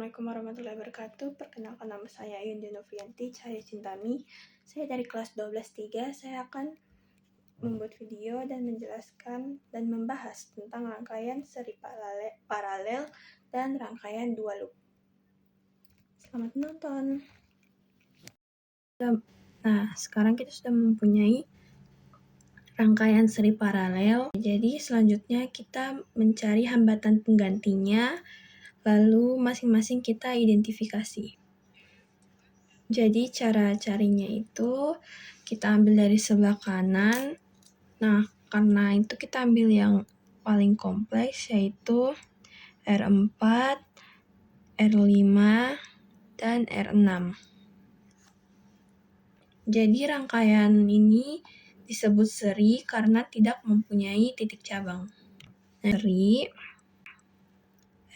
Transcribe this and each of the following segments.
Assalamualaikum warahmatullahi wabarakatuh. Perkenalkan, nama saya Yunda Novianti Cahaya Cintami. Saya dari kelas 12-3. Saya akan membuat video dan menjelaskan dan membahas tentang rangkaian seri paralel dan rangkaian dua loop. Selamat menonton. Nah, sekarang kita sudah mempunyai rangkaian seri paralel. Jadi selanjutnya kita mencari hambatan penggantinya, lalu masing-masing kita identifikasi. Jadi cara carinya itu kita ambil dari sebelah kanan. Nah, karena itu kita ambil yang paling kompleks, yaitu R4, R5, dan R6. Jadi rangkaian ini disebut seri karena tidak mempunyai titik cabang. R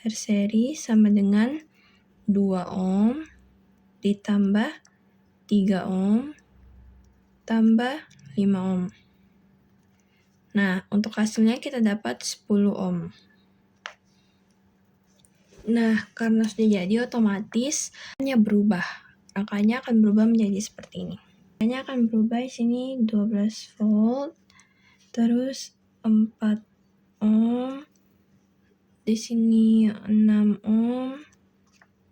seri sama dengan 2 ohm ditambah 3 ohm tambah 5 ohm. Nah, untuk hasilnya kita dapat 10 ohm. Nah, karena sudah jadi, otomatis hanya berubah. Angkanya akan berubah menjadi seperti ini. Angkanya akan berubah di sini 12 volt, terus 4 ohm, di sini 6 ohm,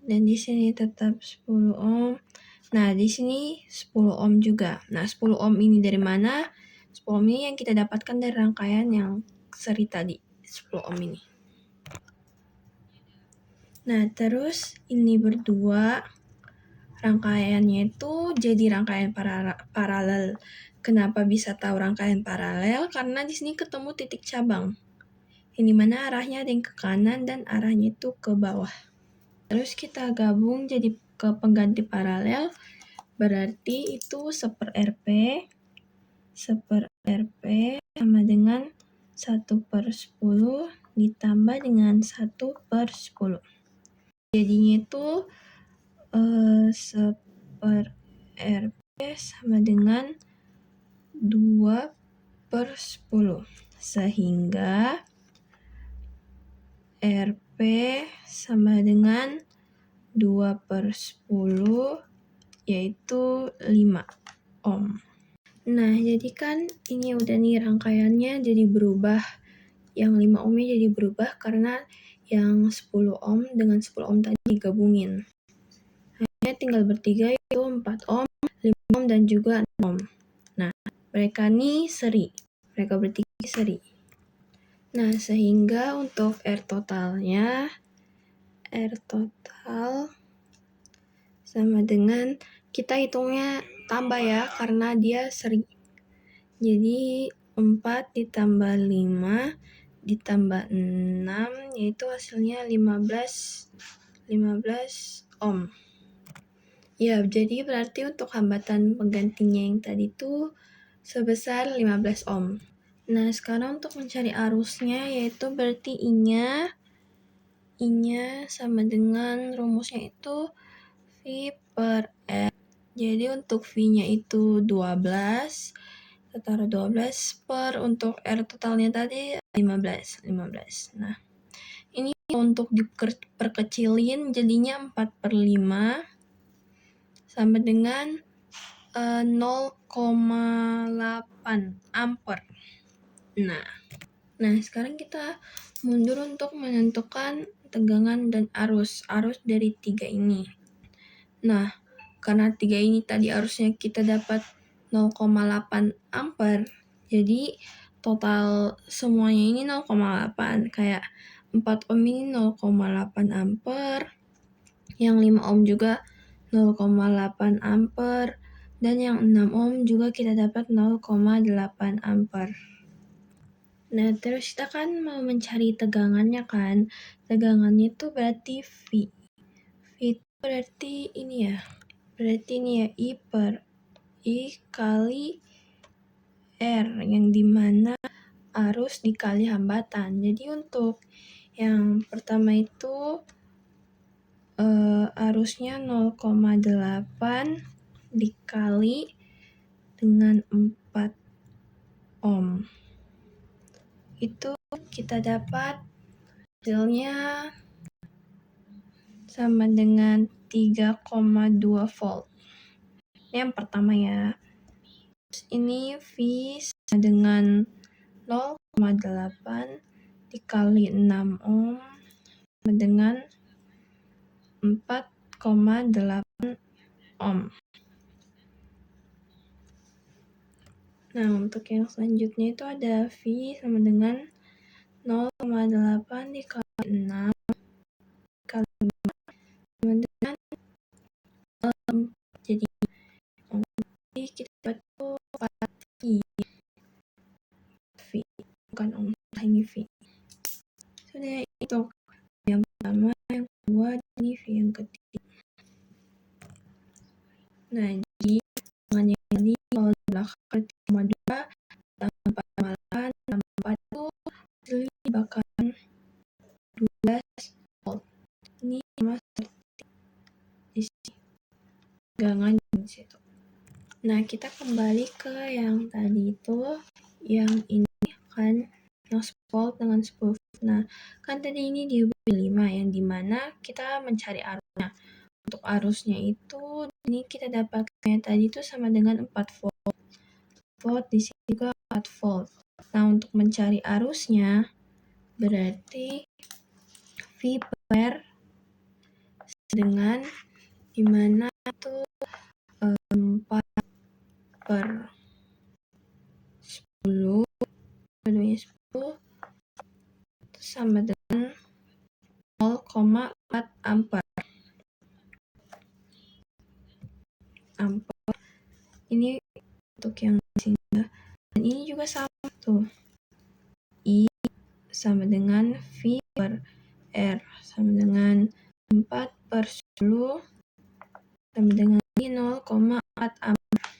dan di sini tetap 10 ohm. Nah, di sini 10 ohm juga. Nah, 10 ohm ini dari mana? 10 ohm ini yang kita dapatkan dari rangkaian yang seri tadi, 10 ohm ini. Nah, terus ini berdua rangkaiannya itu jadi rangkaian paralel. Kenapa bisa tahu rangkaian paralel? Karena di sini ketemu titik cabang. Ini mana arahnya ada yang ke kanan dan arahnya itu ke bawah. Terus kita gabung jadi ke pengganti paralel. Berarti itu 1/Rp sama dengan 1/10 ditambah dengan 1/10. Jadinya itu 1/Rp sama dengan 2/10. Sehingga Rp sama dengan 2/10, yaitu 5 ohm. Nah, jadi kan ini udah nih rangkaiannya jadi berubah. Yang 5 ohmnya jadi berubah karena yang 10 ohm dengan 10 ohm tadi digabungin. Hanya tinggal bertiga, yaitu 4 ohm, 5 ohm, dan juga 6 ohm. Nah, mereka nih seri. Mereka bertiga seri. Nah, sehingga untuk R total sama dengan, kita hitungnya tambah ya, karena dia seri. Jadi 4 ditambah 5 ditambah 6, yaitu hasilnya 15 ohm. Ya, jadi berarti untuk hambatan penggantinya yang tadi itu sebesar 15 ohm. Nah, sekarang untuk mencari arusnya, yaitu berarti I-nya sama dengan rumusnya itu V/R. Jadi untuk V-nya itu 12, kita taruh 12 per untuk R totalnya tadi 15. Nah, ini untuk diperkecilin jadinya 4/5 sama dengan 0,8 ampere. Nah, sekarang kita mundur untuk menentukan tegangan dan arus dari 3 ini. Nah, karena 3 ini tadi arusnya kita dapat 0,8 ampere, jadi total semuanya ini 0,8. Kayak 4 ohm ini 0,8 ampere, yang 5 ohm juga 0,8 ampere, dan yang 6 ohm juga kita dapat 0,8 ampere. Nah, terus kita kan mau mencari tegangannya kan. Tegangannya itu berarti V. V itu berarti ini ya. Berarti ini ya, I kali R, yang dimana arus dikali hambatan. Jadi untuk yang pertama itu arusnya 0,8 dikali dengan 4 ohm. Itu kita dapat hasilnya sama dengan 3,2 volt. Yang pertama ya. Ini V sama dengan 0,8 dikali 6 ohm sama dengan 4,8 ohm. Nah, untuk yang selanjutnya itu ada V sama dengan 0,8 dikali 6 dikali 5 sama dengan jadi kita dapat V bukan ohm, ini V. Sudah itu yang pertama, yang kedua, ini V yang ketiga. Nah, jadi dengan yang tadi kalau di belakang 3,2 tambah 8 tambah 4 itu hasilnya bakal 12 volt. Ini sama seperti di sini, tegangan di situ. Nah, kita kembali ke yang tadi itu, yang ini kan yang 10 volt dengan 10 volt. Nah, kan tadi ini diberi 5, yang dimana kita mencari arusnya. Untuk arusnya itu, ini kita dapatnya tadi itu sama dengan 4 volt. Volt di sini juga 4 volt. Nah, untuk mencari arusnya, berarti V per dengan dimana itu 4 per 10, kedua 10, itu sama dengan 0,4 ampere. Ini untuk yang di sini ya. Dan ini juga sama tuh. I sama dengan V per R sama dengan 4 per 10 sama dengan 0,4 ampere.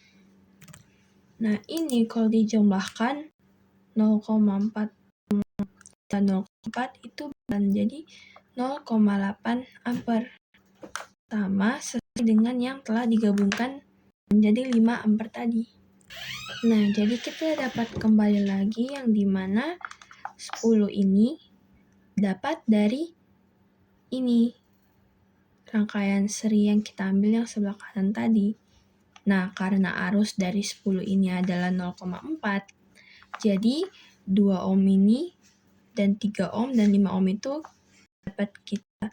Nah, ini kalau dijumlahkan 0,4 dan 0,4 itu jadi 0,8 ampere. Sama sesuai dengan yang telah digabungkan menjadi 5 ampere tadi. Nah, jadi kita dapat kembali lagi yang dimana 10 ini dapat dari ini. Rangkaian seri yang kita ambil yang sebelah kanan tadi. Nah, karena arus dari 10 ini adalah 0,4, jadi 2 ohm ini dan 3 ohm dan 5 ohm itu dapat kita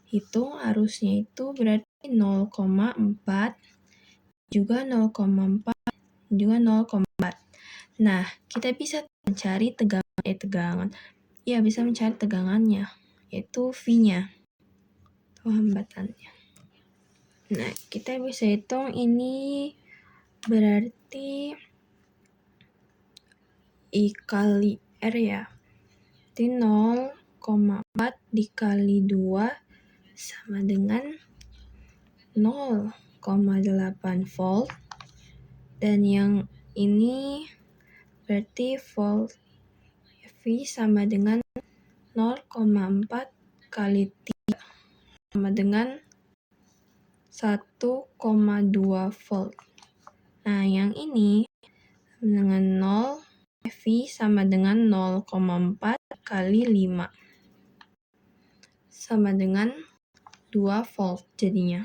hitung arusnya itu berarti 0,4 juga 0,4 juga 0,4. Nah, kita bisa mencari bisa mencari tegangannya, yaitu V-nya, atau hambatannya. Nah, kita bisa hitung ini berarti I kali R ya. Jadi 0,4 dikali 2 sama dengan 0,8 volt. Dan yang ini berarti volt V sama dengan 0,4 kali 3 sama dengan 1,2 volt. Nah, yang ini dengan 0, V sama dengan 0,4 kali 5 sama dengan 2 volt jadinya.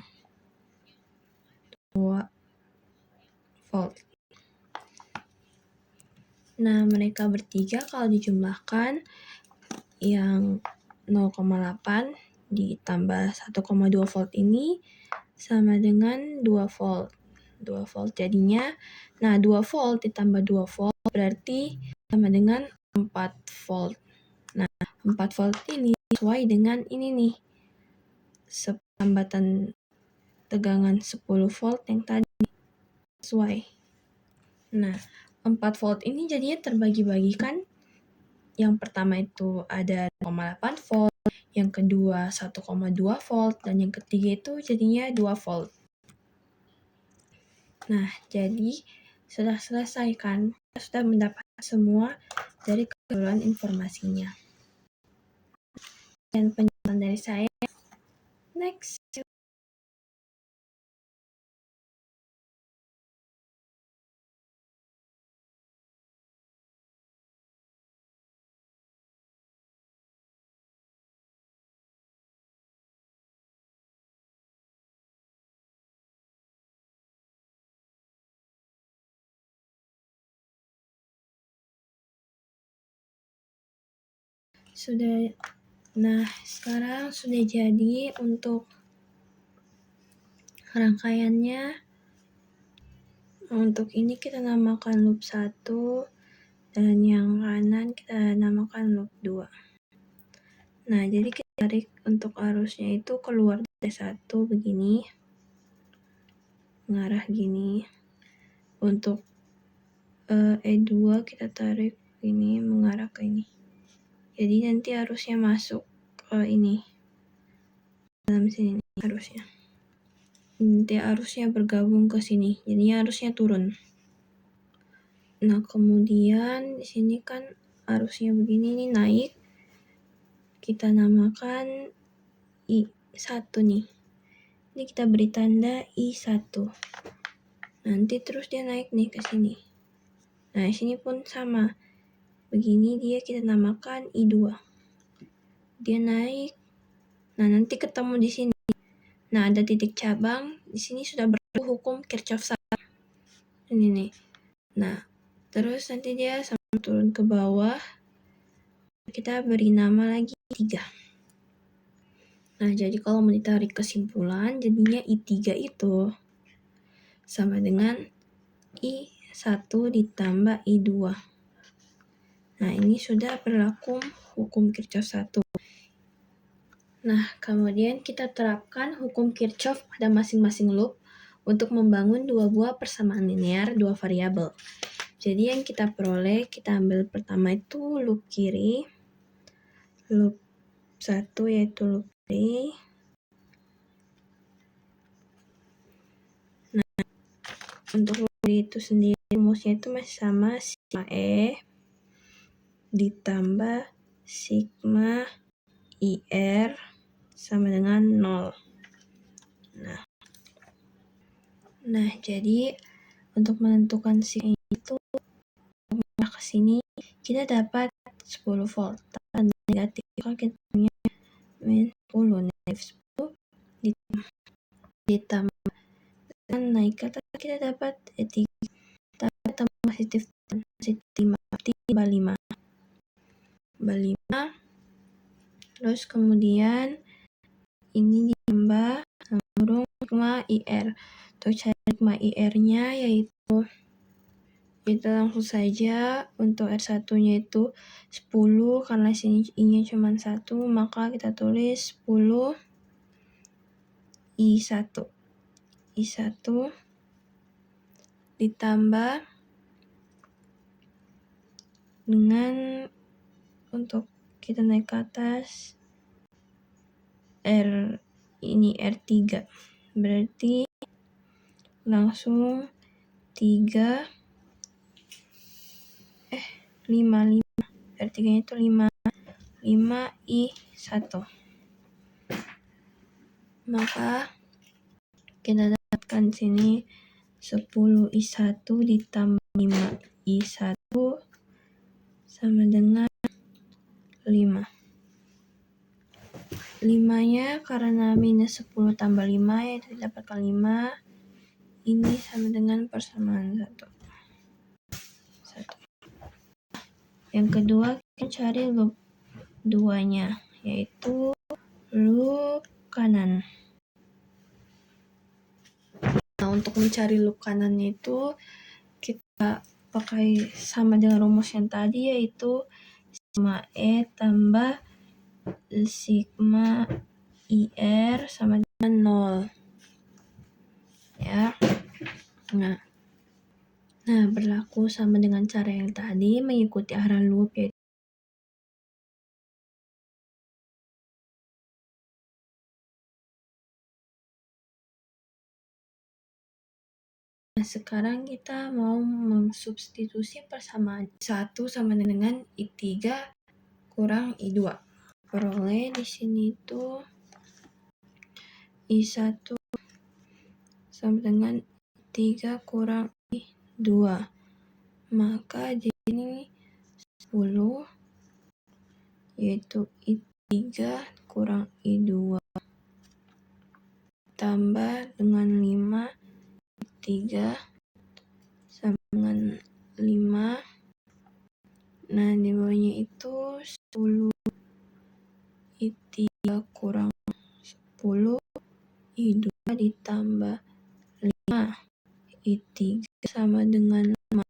2 volt. Nah, mereka bertiga kalau dijumlahkan yang 0,8 ditambah 1,2 volt ini sama dengan 2 volt. 2 volt jadinya. Nah, 2 volt ditambah 2 volt berarti sama dengan 4 volt. Nah, 4 volt ini sesuai dengan ini nih. Hambatan tegangan 10 volt yang tadi sesuai. Nah, 4 volt ini jadinya terbagi-bagikan. Yang pertama itu ada 0,8 volt, yang kedua 1,2 volt, dan yang ketiga itu jadinya 2 volt. Nah, jadi sudah selesai kan? Kita sudah mendapatkan semua dari keseluruhan informasinya. Dan penjelasan dari saya. Next. Nah, sekarang sudah jadi untuk rangkaiannya. Untuk ini kita namakan loop 1 dan yang kanan kita namakan loop 2. Nah, jadi kita tarik untuk arusnya itu keluar dari 1 begini, mengarah gini. Untuk E2 kita tarik ini mengarah ke ini. Jadi nanti arusnya masuk ke ini, dalam sini arusnya. Nanti arusnya bergabung ke sini, jadinya arusnya turun. Nah, kemudian di sini kan arusnya begini nih naik. Kita namakan I1 nih. Ini kita beri tanda I1. Nanti terus dia naik nih ke sini. Nah, di sini pun sama. Begini dia kita namakan I2. Dia naik. Nah, nanti ketemu di sini. Nah, ada titik cabang. Di sini sudah berlaku hukum Kirchhoff satu. Ini nih. Nah, terus nanti dia sampai turun ke bawah. Kita beri nama lagi 3. Nah, jadi kalau mau ditarik kesimpulan, jadinya I3 itu sama dengan I1 ditambah I2. Nah, ini sudah berlaku hukum Kirchhoff 1. Nah, kemudian kita terapkan hukum Kirchhoff pada masing-masing loop untuk membangun dua buah persamaan linear dua variabel. Jadi yang kita peroleh, kita ambil pertama itu loop kiri, loop 1 yaitu loop kiri. Nah, untuk loop kiri itu sendiri rumusnya itu masih sama, sigma E ditambah sigma IR sama dengan 0. Nah, jadi untuk menentukan sigma itu ke sini kita dapat 10 volt dan negatif kalau kita punya min 10 negatif 10 ditambah dan naik ke atas kita dapat 3 tambah positif 5 tambah 5 terus kemudian ini ditambah kurung sigma IR. Untuk cari sigma IR-nya yaitu kita langsung saja untuk R1 nya itu 10 karena sini I-nya cuma 1 maka kita tulis 10 I1 ditambah dengan untuk kita naik ke atas ini R3 berarti langsung 5 R3 nya itu 5 I1 maka kita dapatkan sini 10 I1 ditambah 5 I1 sama dengan 5 nya karena minus 10 tambah 5 yaitu didapatkan 5 ini sama dengan persamaan 1. Yang kedua kita cari loop 2 nya yaitu loop kanan. Nah, untuk mencari loop kanannya itu kita pakai sama dengan rumus yang tadi yaitu sigma E tambah sigma IR sama dengan 0. Ya. Nah, berlaku sama dengan cara yang tadi mengikuti arah loop yaitu Nah, sekarang kita mau mensubstitusi persamaan I1 sama dengan I3 kurang I2. Peroleh di sini itu I1 sama dengan I3 kurang I2. Maka di sini 10 yaitu I3 kurang I2 tambah dengan 5 I3 sama dengan 5. Nah, di bawahnya itu 10 I3 kurang 10, I2 ditambah 5, I3 sama dengan 5.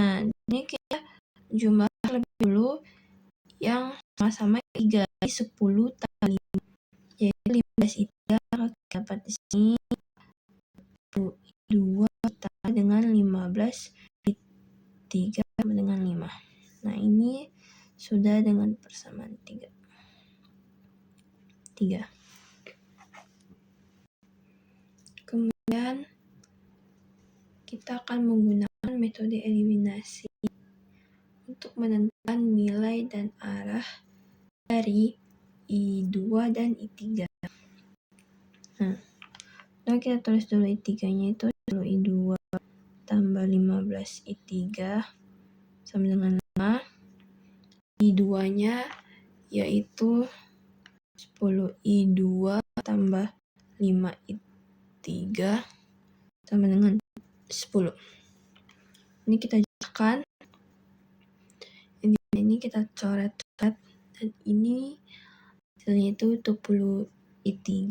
Nah, ini kita jumlah lebih dulu yang sama-sama 3, 10 tambah 5, yaitu 15 I3 dapat di sini, 2 ditambah dengan 15, I3 sama dengan 5. Nah, ini sudah dengan persamaan 3. Kemudian kita akan menggunakan metode eliminasi untuk menentukan nilai dan arah dari I2 dan I3. Nah, kita tulis dulu I3-nya itu dulu I2 tambah 15 I3 sama dengan 5. I2-nya yaitu 10 I2 tambah 5 I3 sama dengan 10. Ini kita jadikan, ini kita coret-coret, dan ini hasilnya itu 20 I3.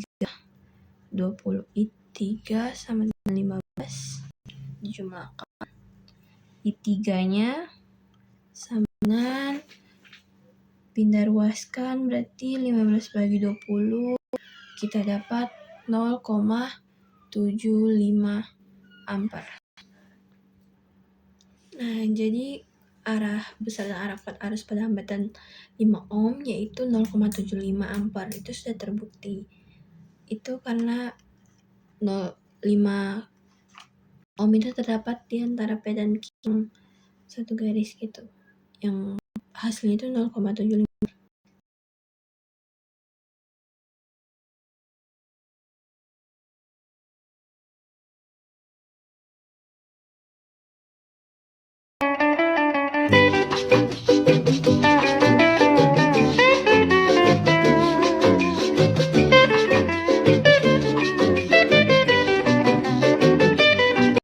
20 I3 sama dengan 15 dijumlahkan. I3-nya sama dengan pindah ruaskan, berarti 15 bagi 20 kita dapat 0,75 ampere. Nah, jadi besar arus pada hambatan 5 ohm yaitu 0,75 ampere. Itu sudah terbukti. Itu karena 5 ohm itu terdapat di antara P dan Q satu garis gitu, yang hasilnya itu 0,75.